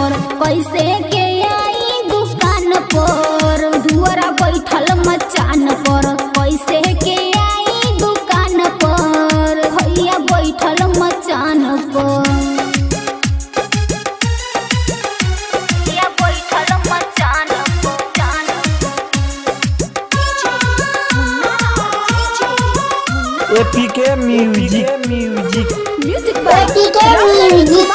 पर कैसे के आई दुकान पर दुआरा बैठल मचान पर कैसे के आई दुकान पर भैया बैठल मचान पर एपीके म्यूजिक एपीके म्यूजिक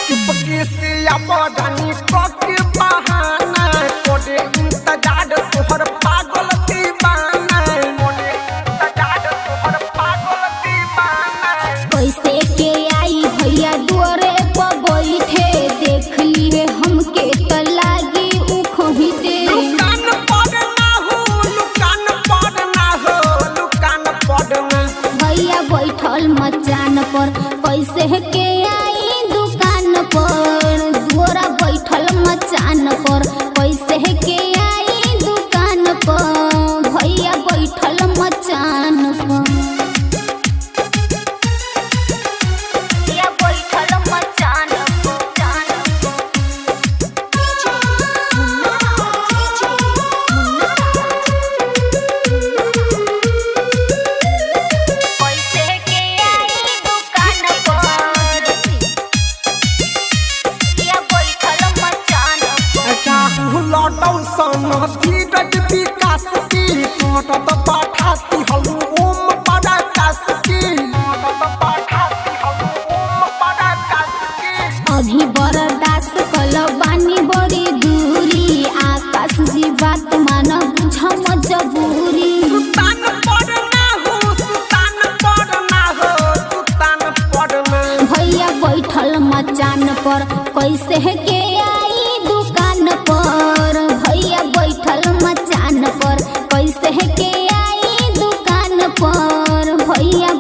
चुपके से अपनी पक बहाना कोडे इंतजार तोहर पागल दीवाना कोडे इंतजार तोहर पागल दीवाना कैसे के आई भैया दुआरे पर बैठे देख लिए हमके त लागी उ खहिते लुकान पड़ना हो लुकान पड़ना हो लुकान पड़ना भैया बैठल मचान पर कैसे के आई दुकान पर दुआरा बैठल मचान पर कैसे के आई दुकान पर भैया बैठल मचान पर लौटौ सन धीरज विकास की टोटत पाठाती हलू ओम बड़ा कास की टोटत पाठाती हलू ओम बड़ा कास की अभी बर्दाश्त कल बानी बड़ी दूरी आकाश जी बात मान बुझ मजबूरी सुल्तान पड़ना हो सुल्तान पड़ना हो सुल्तान पड़ना भैया बैठल मचान पर कैसे के आई दुकान पर भैया बैठल मचान पर कैसे के आई दुकान पर भैया